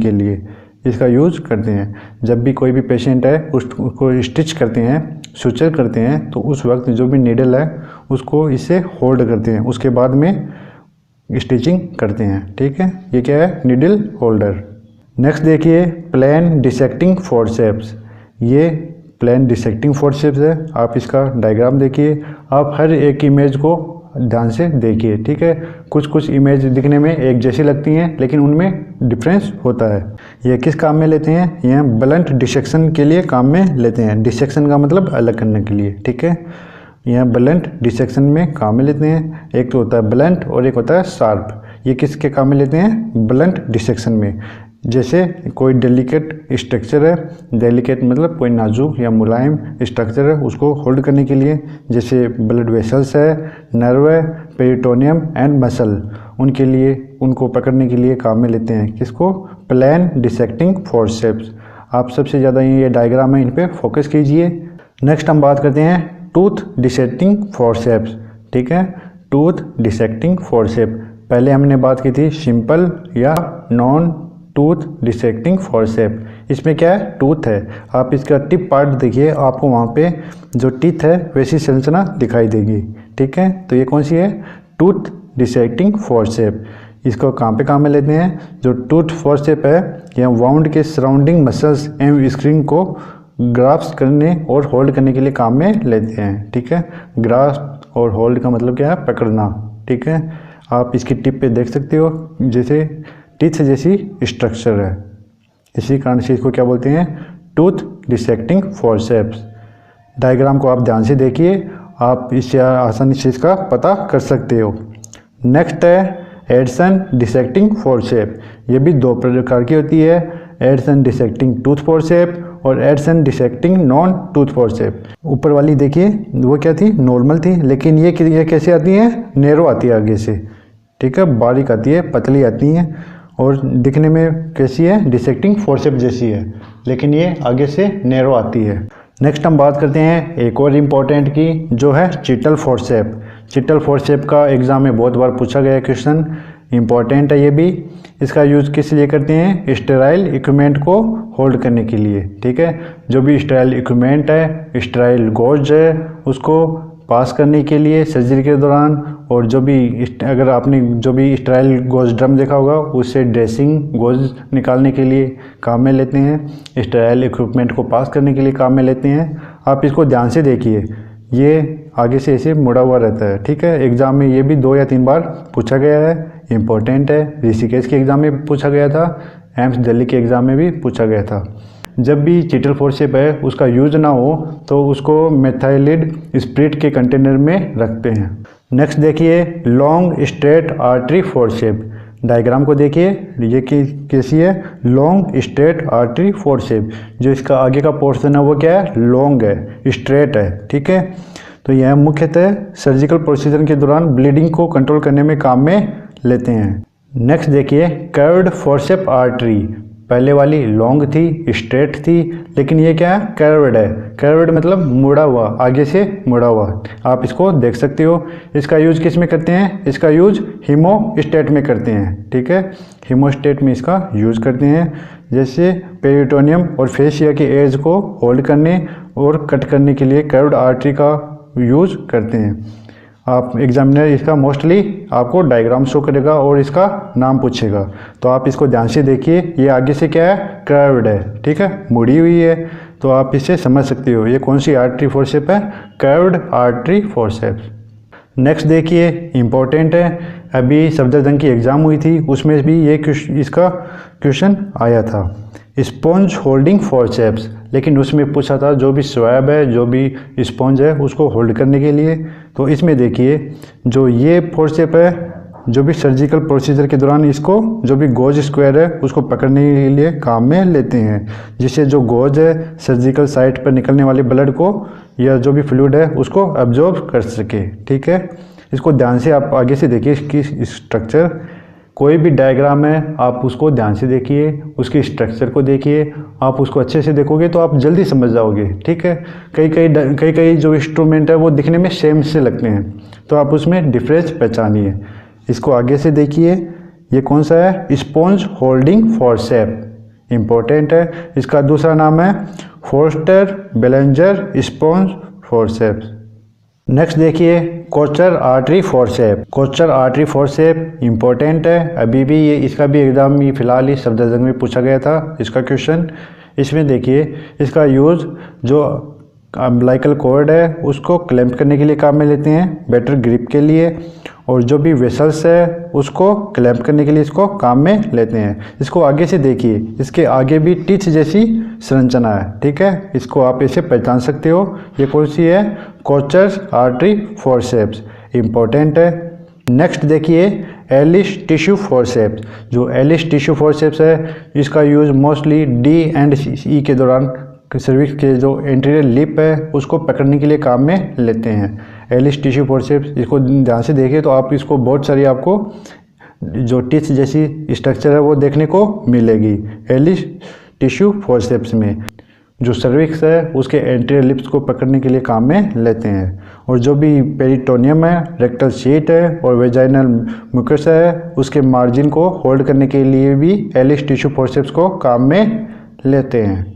के लिए इसका यूज़ करते हैं। जब भी कोई भी पेशेंट है उसको स्टिच करते हैं, सुचर करते हैं, तो उस वक्त जो भी नीडल है उसको इससे होल्ड करते हैं, उसके बाद में स्टिचिंग करते हैं। ठीक है, ये क्या है, नीडल होल्डर। नेक्स्ट देखिए प्लेन डिसेक्टिंग फोर्सेप्स। ये प्लेन डिसेक्टिंग फोर्सेप्स है। आप इसका डायग्राम देखिए, आप हर एक इमेज को ध्यान से देखिए। ठीक है, कुछ इमेज दिखने में एक जैसी लगती हैं लेकिन उनमें डिफरेंस होता है। ये किस काम में लेते हैं, ये ब्लंट डिसेक्शन के लिए काम में लेते हैं। डिसेक्शन का मतलब अलग करने के लिए। ठीक है, यह ब्लंट डिसेक्शन में काम में लेते हैं। एक तो होता है ब्लंट और एक होता है शार्प। ये किसके काम में लेते हैं, ब्लंट डिसेक्शन में। जैसे कोई डेलिकेट स्ट्रक्चर है, डेलिकेट मतलब कोई नाजुक या मुलायम स्ट्रक्चर है, उसको होल्ड करने के लिए, जैसे ब्लड वेसल्स है, नर्व है, पेरिटोनियम एंड मसल, उनके लिए, उनको पकड़ने के लिए काम में लेते हैं। किसको, प्लेन डिसेक्टिंग फोर्सेप्स। आप सबसे ज़्यादा ये डायग्राम है, इन पे फोकस कीजिए। नेक्स्ट हम बात करते हैं टूथ डिसेक्टिंग फोर्सेप्स। ठीक है, टूथ डिसेक्टिंग फोर्सेप। पहले हमने बात की थी सिंपल या नॉन टूथ डिसेक्टिंग फोर्सेप। इसमें क्या है, टूथ है। आप इसका टिप पार्ट देखिए, आपको वहाँ पे जो टीथ है वैसी संरचना दिखाई देगी। ठीक है, तो ये कौन सी है, टूथ डिसेक्टिंग फोर्सेप। इसको कहाँ पे काम में लेते हैं, जो टूथ फोर्सेप है यह वाउंड के सराउंडिंग मसल्स एवं स्क्रीन को ग्रास्प करने और होल्ड करने के लिए काम में लेते हैं। ठीक है, ग्रास्प और होल्ड का मतलब क्या है, पकड़ना। ठीक है, आप इसकी टिप पे देख सकते हो जैसे टीथ जैसी स्ट्रक्चर है, इसी कारण से इसको क्या बोलते हैं, टूथ डिसेक्टिंग फोर्सेप्स। डायग्राम को आप ध्यान से देखिए, आप इससे आसानी से इसका पता कर सकते हो। नेक्स्ट है एडसन डिसेक्टिंग फोर्सेप। ये भी दो प्रकार की होती है, एडसन डिसेक्टिंग टूथ फोर्सेप और Adson dissecting non tooth forcep. ऊपर वाली देखिए वो क्या थी, नॉर्मल थी, लेकिन ये कैसे आती है, नैरो आती है आगे से। ठीक है, बारीक आती है, पतली आती है और दिखने में कैसी है, डिसेक्टिंग फोर्सेप जैसी है, लेकिन ये आगे से नैरो आती है। नेक्स्ट हम बात करते हैं एक और इम्पोर्टेंट की, जो है चिटल फोर्सेप। चिटल फोर्सेप का एग्जाम में बहुत बार पूछा गया क्वेश्चन, इम्पॉर्टेंट है ये भी। इसका यूज़ किस लिए करते हैं, स्टेराइल इक्विपमेंट को होल्ड करने के लिए। ठीक है, जो भी स्टेराइल इक्विपमेंट है, स्टेराइल गॉज है, उसको पास करने के लिए सर्जरी के दौरान, और जो भी अगर आपने जो भी स्टेराइल गॉज ड्रम देखा होगा उससे ड्रेसिंग गॉज निकालने के लिए काम में लेते हैं, स्टेराइल इक्विपमेंट को पास करने के लिए काम में लेते हैं। आप इसको ध्यान से देखिए, ये आगे से ऐसे मुड़ा हुआ रहता है। ठीक है, एग्जाम में ये भी 2 या 3 बार पूछा गया है, इम्पोर्टेंट है। ऋषिकेश के एग्ज़ाम में पूछा गया था, एम्स दिल्ली के एग्ज़ाम में भी पूछा गया था। जब भी चिटल फोर्सेप है उसका यूज ना हो तो उसको मेथाइलिड स्प्रिट के कंटेनर में रखते हैं। नेक्स्ट देखिए long straight artery forcep. Diagram को देखिए, ये कैसी है, लॉन्ग स्ट्रेट आर्टरी फोर्सेप। जो इसका आगे का पोर्शन है वो क्या है, लॉन्ग है, स्ट्रेट है। ठीक है, तो यह मुख्यतः सर्जिकल प्रोसीजर के दौरान ब्लीडिंग को कंट्रोल करने में काम में लेते हैं। नेक्स्ट देखिए कर्व्ड फोर्सेप आर्टरी। पहले वाली लॉन्ग थी, स्ट्रेट थी, लेकिन ये क्या है, कर्व्ड है। कर्व्ड मतलब मुड़ा हुआ, आगे से मुड़ा हुआ। आप इसको देख सकते हो। इसका यूज किस में करते हैं, इसका यूज हीमोस्टेट में करते हैं। ठीक है, हीमोस्टेट में इसका यूज करते हैं, जैसे पेरिटोनियम और फेसिया के एज को होल्ड करने और कट करने के लिए कर्व्ड आर्टरी का यूज करते हैं। आप एग्जामिनर इसका मोस्टली आपको डायग्राम शो करेगा और इसका नाम पूछेगा, तो आप इसको ध्यान से देखिए। ये आगे से क्या है, कर्व्ड है। ठीक है, मुड़ी हुई है, तो आप इससे समझ सकते हो ये कौन सी आर्टरी फोर्सेप है, कर्व्ड आर्टरी फोर्सेप। नेक्स्ट देखिए इम्पोर्टेंट है, अभी सफदरजंग की एग्ज़ाम हुई थी, उसमें भी ये इसका क्वेश्चन आया था, स्पॉन्ज होल्डिंग फोर्सेप्स। लेकिन उसमें पूछा था जो भी स्वैब है, जो भी स्पॉन्ज है, उसको होल्ड करने के लिए। तो इसमें देखिए जो ये फोर्सेप है, जो भी सर्जिकल प्रोसीजर के दौरान इसको जो भी गोज स्क्वायर है उसको पकड़ने के लिए काम में लेते हैं, जिससे जो गोज है सर्जिकल साइट पर निकलने वाले ब्लड को या जो भी फ्लूइड है उसको एब्जॉर्ब कर सके। ठीक है, इसको ध्यान से आप आगे से देखिए, इसकी स्ट्रक्चर, कोई भी डायग्राम है आप उसको ध्यान से देखिए, उसकी स्ट्रक्चर को देखिए। आप उसको अच्छे से देखोगे तो आप जल्दी समझ जाओगे। ठीक है, कई जो इंस्ट्रूमेंट है वो दिखने में सेम से लगते हैं, तो आप उसमें डिफरेंस पहचानिए। इसको आगे से देखिए, ये कौन सा है, स्पॉन्ज होल्डिंग फोर्सेप। इम्पोर्टेंट है। इसका दूसरा नाम है Foster Ballenger sponge forceps. Next देखिए Kocher artery forcep. Kocher artery forcep important है, अभी भी ये इसका भी एग्जाम में फिलहाल ही सफदरजंग में पूछा गया था इसका क्वेश्चन। इसमें देखिए इसका यूज़ जो अम्बिलिकल कॉर्ड है उसको क्लैंप करने के लिए काम में लेते हैं, बेटर ग्रिप के लिए, और जो भी वेसल्स है उसको क्लैंप करने के लिए इसको काम में लेते हैं। इसको आगे से देखिए, इसके आगे भी टिच जैसी संरचना है, ठीक है, इसको आप ऐसे पहचान सकते हो। ये कौन सी है? कोचर आर्टरी फोर्सेप्स, इम्पोर्टेंट है। नेक्स्ट देखिए एलिस टिश्यू फोर्सेप्स। जो एलिस टिश्यू फोर्सेप्स है इसका यूज़ मोस्टली डी एंड ई के दौरान सर्विक्स के जो एंटीरियर लिप है उसको पकड़ने के लिए काम में लेते हैं। एलिस टिश्यू फोर्सेप्स, इसको ध्यान से देखिए तो आप इसको बहुत सारी आपको जो टिच जैसी स्ट्रक्चर है वो देखने को मिलेगी एलिस टिश्यू फोर्सेप्स में। जो सर्विक्स है उसके एंटीरियर लिप्स को पकड़ने के लिए काम में लेते हैं, और जो भी पेरिटोनियम है, रेक्टल शीट है और वेजाइनल म्यूकस है उसके मार्जिन को होल्ड करने के लिए भी एलिस टिश्यू फोर्सेप्स को काम में लेते हैं।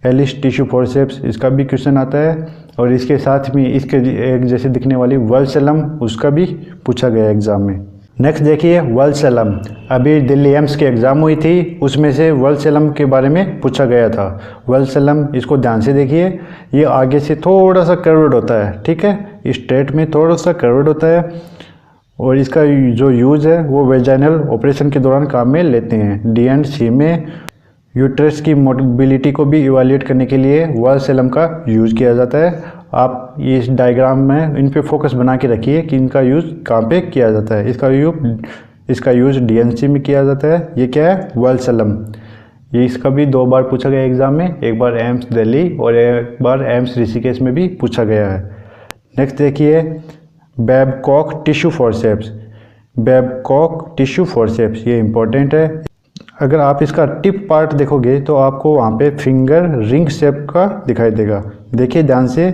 एलिस टिश्यू फोर्सेप्स, इसका भी क्वेश्चन आता है, और इसके साथ में इसके एक जैसे दिखने वाली वल्सलम, उसका भी पूछा गया एग्जाम में। नेक्स्ट देखिए वल्सलम, अभी दिल्ली एम्स की एग्ज़ाम हुई थी उसमें से वल्सलम के बारे में पूछा गया था। वल्सलम, इसको ध्यान से देखिए, ये आगे से थोड़ा सा कर्व्ड होता है, ठीक है, स्ट्रेट में थोड़ा सा कर्व्ड होता है, और इसका जो यूज़ है वो वेजाइनल ऑपरेशन के दौरान काम में लेते हैं। डी एंड सी में यूट्रस की मोबिलिटी को भी इवैल्यूएट करने के लिए वल्सलम का यूज़ किया जाता है। आप इस डायग्राम में इन पे फोकस बना के रखिए कि इनका यूज़ कहाँ पे किया जाता है। इसका यूज़ डीएनसी में किया जाता है। ये क्या है? वल्सलम। ये इसका भी 2 बार पूछा गया एग्ज़ाम में, एक बार एम्स दिल्ली और एक बार एम्स ऋषिकेश में भी पूछा गया है। नेक्स्ट देखिए Babcock tissue forceps. Babcock tissue forceps, ये इम्पोर्टेंट है। अगर आप इसका टिप पार्ट देखोगे तो आपको वहाँ पे फिंगर रिंग शेप का दिखाई देगा। देखिए ध्यान से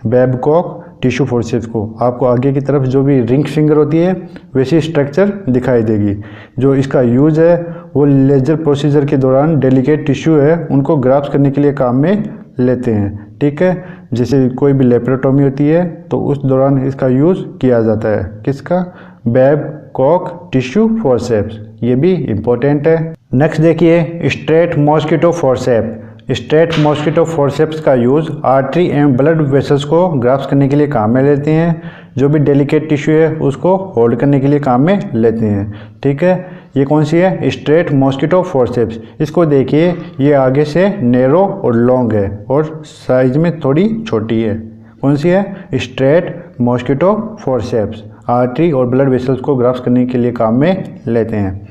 बेबकॉक टिश्यू फोर्सेप्स को, आपको आगे की तरफ जो भी रिंग फिंगर होती है वैसी स्ट्रक्चर दिखाई देगी। जो इसका यूज़ है वो लेजर प्रोसीजर के दौरान डेलिकेट टिश्यू है उनको ग्राफ्ट करने के लिए काम में लेते हैं, ठीक है। जैसे कोई भी लेप्रोटोमी होती है तो उस दौरान इसका यूज़ किया जाता है। किसका? बेबकॉक टिश्यू फोर्सेप्स, ये भी इम्पोर्टेंट है। नेक्स्ट देखिए straight mosquito forcep. Straight mosquito forceps का यूज़ आर्टरी एवं ब्लड वेसल्स को ग्राफ्ट करने के लिए काम में लेते हैं। जो भी डेलिकेट टिश्यू है उसको होल्ड करने के लिए काम में लेते हैं, ठीक है। ये कौन सी है? Straight mosquito forceps. इसको देखिए, ये आगे से नैरो और लॉन्ग है और साइज में थोड़ी छोटी है। कौन सी है? Straight mosquito forceps. आर्टरी और ब्लड वेसल्स को ग्राफ्ट करने के लिए काम में लेते हैं।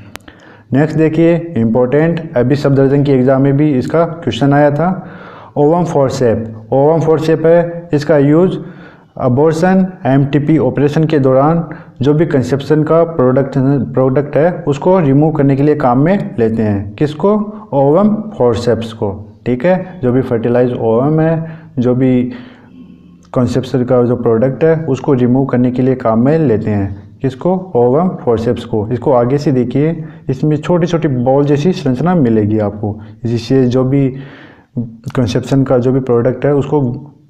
नेक्स्ट देखिए इम्पोर्टेंट, अभी सफदरजंग की एग्ज़ाम में भी इसका क्वेश्चन आया था, ओवम फोर्सेप। ओवम फोर्सेप है, इसका यूज़ अबॉर्शन एमटीपी ऑपरेशन के दौरान जो भी कंसेप्शन का प्रोडक्ट है उसको रिमूव करने के लिए काम में लेते हैं। किसको? ओवम फोर्सेप्स को, ठीक है। जो भी फर्टिलाइज ओवम है, जो भी कंसेप्शन का जो प्रोडक्ट है उसको रिमूव करने के लिए काम में लेते हैं। किसको? ओवम फोर्सेप्स को। इसको आगे से देखिए, इसमें छोटी छोटी बॉल जैसी संरचना मिलेगी आपको, जिससे जो भी कंसेप्शन का जो भी प्रोडक्ट है उसको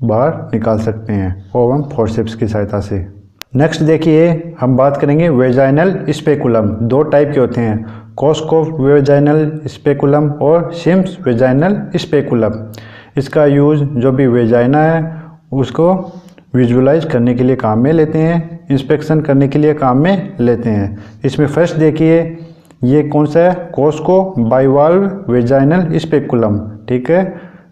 बाहर निकाल सकते हैं ओवम फोर्सेप्स की सहायता से। नेक्स्ट देखिए हम बात करेंगे वेजाइनल स्पेकुलम। 2 टाइप के होते हैं, कोस्कोफ वेजाइनल स्पेकुलम और सिम्स वेजाइनल स्पेकुलम। इसका यूज़ जो भी वेजाइना है उसको विजुअलाइज करने के लिए काम में लेते हैं, इंस्पेक्शन करने के लिए काम में लेते हैं। इसमें फर्स्ट देखिए ये कौन सा है? कोस्को बाइवाल्व वेजाइनल स्पेकुलम, ठीक है।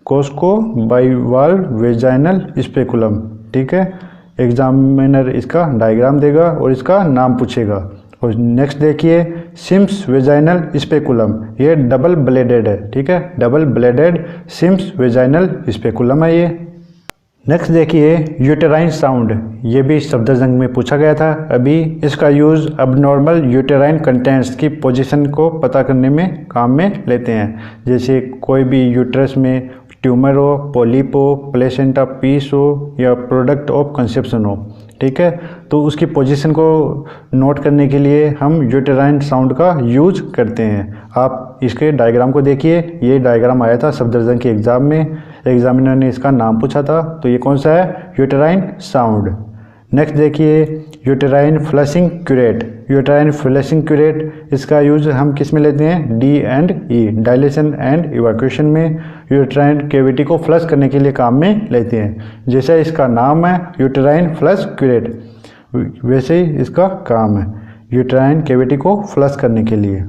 कोस्को बाइवाल्व वेजाइनल स्पेकुलम, ठीक है। एग्जामिनर इसका डायग्राम देगा और इसका नाम पूछेगा। और नेक्स्ट देखिए सिम्स वेजाइनल स्पेकुलम, ये डबल ब्लेडेड है, ठीक है। Double bladed Sims vaginal speculum है ये। नेक्स्ट देखिए यूटेराइन साउंड, ये भी सफदरजंग में पूछा गया था अभी। इसका यूज़ अबनॉर्मल यूटेराइन कंटेंट्स की पोजीशन को पता करने में काम में लेते हैं। जैसे कोई भी यूट्रस में ट्यूमर हो, पॉलिप हो, प्लेसेंटा पीस हो या प्रोडक्ट ऑफ कंसेप्शन हो, ठीक है, तो उसकी पोजीशन को नोट करने के लिए हम यूटेराइन साउंड का यूज करते हैं। आप इसके डायग्राम को देखिए, ये डायग्राम आया था सफदरजंग के एग्ज़ाम में, एग्जामिनर ने इसका नाम पूछा था। तो ये कौन सा है? Uterine sound. नेक्स्ट देखिए uterine flushing curate. Uterine flushing curate, इसका यूज हम किस में लेते हैं? D and E, dilation and evacuation में यूटेराइन कैविटी को फ्लश करने के लिए काम में लेते हैं। जैसे इसका नाम है यूटेराइन फ्लश क्यूरेट, वैसे ही इसका काम है यूटेराइन कैविटी को फ्लश करने के लिए।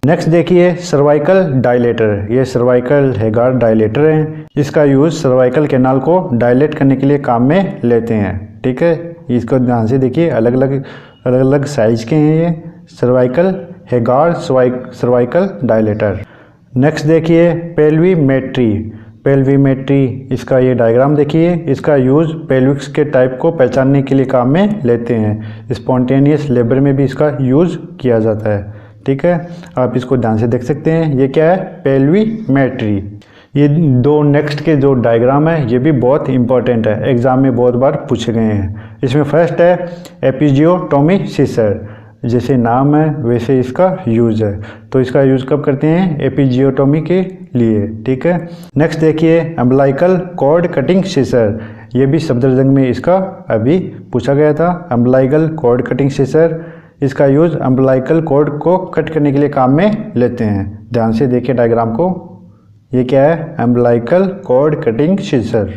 नेक्स्ट देखिए सर्वाइकल डायलेटर। ये सर्वाइकल हेगार डायलेटर है, इसका यूज सर्वाइकल कैनाल को डायलेट करने के लिए काम में लेते हैं। ठीक है, इसको ध्यान से देखिए, अलग अलग साइज के हैं ये सर्वाइकल हेगार सर्वाइकल डायलेटर। नेक्स्ट देखिए पेल्विमेट्री। पेल्विमेट्री, इसका ये डायग्राम देखिए, इसका यूज पेल्विक्स के टाइप को पहचानने के लिए काम में लेते हैं। स्पॉन्टेनियस लेबर में भी इसका यूज किया जाता है। ठीक है, आप इसको ध्यान से देख सकते हैं। ये क्या है? पेल्विमेट्री। ये दो नेक्स्ट के जो डायग्राम है ये भी बहुत इंपॉर्टेंट है, एग्जाम में बहुत बार पूछे गए हैं। इसमें फर्स्ट है एपिजियोटोमी सीसर, जैसे नाम है वैसे इसका यूज है। तो इसका यूज कब करते हैं? एपिजियोटोमी के लिए। ठीक है, नेक्स्ट देखिए अम्बलाइकल कॉर्ड कटिंग सीसर। ये भी सफदरजंग में इसका अभी पूछा गया था। अम्बलाइकल कॉर्ड कटिंग सीसर, इसका यूज अम्बलाइकल कॉर्ड को कट करने के लिए काम में लेते हैं। ध्यान से देखिए डायग्राम को, ये क्या है? Umbilical cord cutting scissor.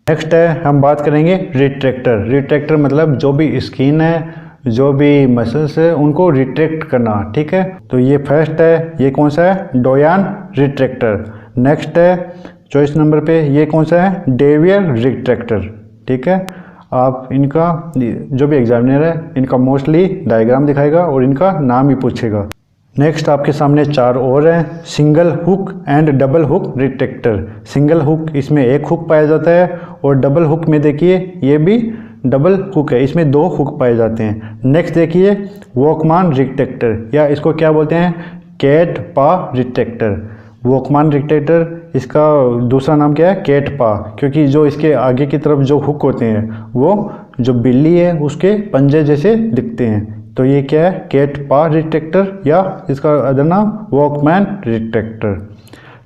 Next है हम बात करेंगे रिट्रैक्टर। रिट्रैक्टर मतलब जो भी स्किन है, जो भी मसल्स है, उनको रिट्रैक्ट करना। ठीक है, तो ये फर्स्ट है, ये कौन सा है? डोयान रिट्रैक्टर। नेक्स्ट है चॉइस नंबर पे, ये कौन सा है? डेवियर रिट्रैक्टर। ठीक है, आप इनका जो भी एग्जामिनर है इनका मोस्टली डायग्राम दिखाएगा और इनका नाम ही पूछेगा। नेक्स्ट आपके सामने चार और हैं। Single hook and double hook retractor. Single hook, इसमें एक हुक पाया जाता है, और डबल हुक में देखिए ये भी डबल हुक है, इसमें दो हुक पाए जाते हैं। नेक्स्ट देखिए वॉकमान रिट्रैक्टर, या इसको क्या बोलते हैं? कैट पा रिट्रैक्टर। वॉकमान रिट्रैक्टर, इसका दूसरा नाम क्या है? कैट पा, क्योंकि जो इसके आगे की तरफ जो हुक होते हैं वो जो बिल्ली है उसके पंजे जैसे दिखते हैं। तो ये क्या है? कैट पा रिट्रैक्टर, या इसका अदर नाम वॉकमैन रिट्रैक्टर।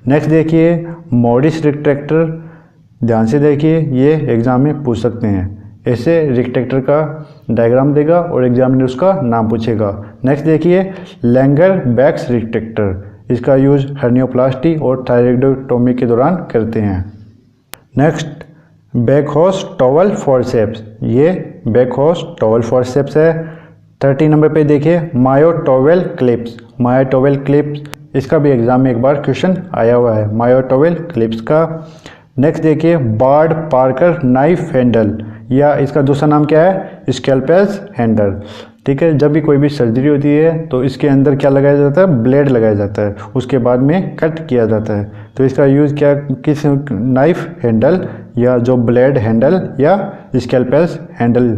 नेक्स्ट देखिए मॉडिस रिट्रैक्टर। ध्यान से देखिए, ये एग्जाम में पूछ सकते हैं। ऐसे रिट्रैक्टर का डायग्राम देगा और एग्जामिनर उसका नाम पूछेगा। नेक्स्ट देखिए लैंगर बैक्स रिट्रैक्टर, इसका यूज हर्नियोप्लास्टी और थायरॉइडेक्टोमी के दौरान करते हैं। Next Backhaus towel forceps. ये बैकहॉर्स टॉवल फॉरसेप्स है। 30 नंबर पे देखिए मायोटोवेल क्लिप्स। मायोटोवेल क्लिप्स, इसका भी एग्जाम में एक बार क्वेश्चन आया हुआ है मायोटोवेल क्लिप्स का। नेक्स्ट देखिए बार्ड पार्कर नाइफ हैंडल, या इसका दूसरा नाम क्या है? Scalpel handle. ठीक है, जब भी कोई भी सर्जरी होती है तो इसके अंदर क्या लगाया जाता है? ब्लेड लगाया जाता है, उसके बाद में कट किया जाता है। तो इसका यूज़ क्या, किस नाइफ हैंडल, या जो ब्लेड हैंडल, या स्कैल्पेल हैंडल।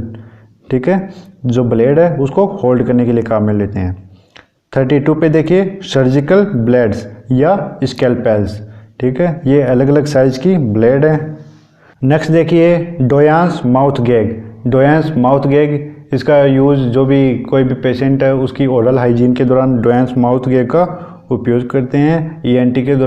ठीक है, जो ब्लेड है उसको होल्ड करने के लिए काम में लेते हैं। 32 पे देखिए सर्जिकल ब्लेड्स या स्कैल्पेल्स। ठीक है, ये अलग अलग साइज की ब्लेड है। नेक्स्ट देखिए डोयांस माउथ गैग। डोयांस माउथ गैग, इसका यूज़ जो भी कोई भी पेशेंट है उसकी ओरल हाइजीन के दौरान डोयांस माउथ गैग का उपयोग करते हैं। ENT के दौरान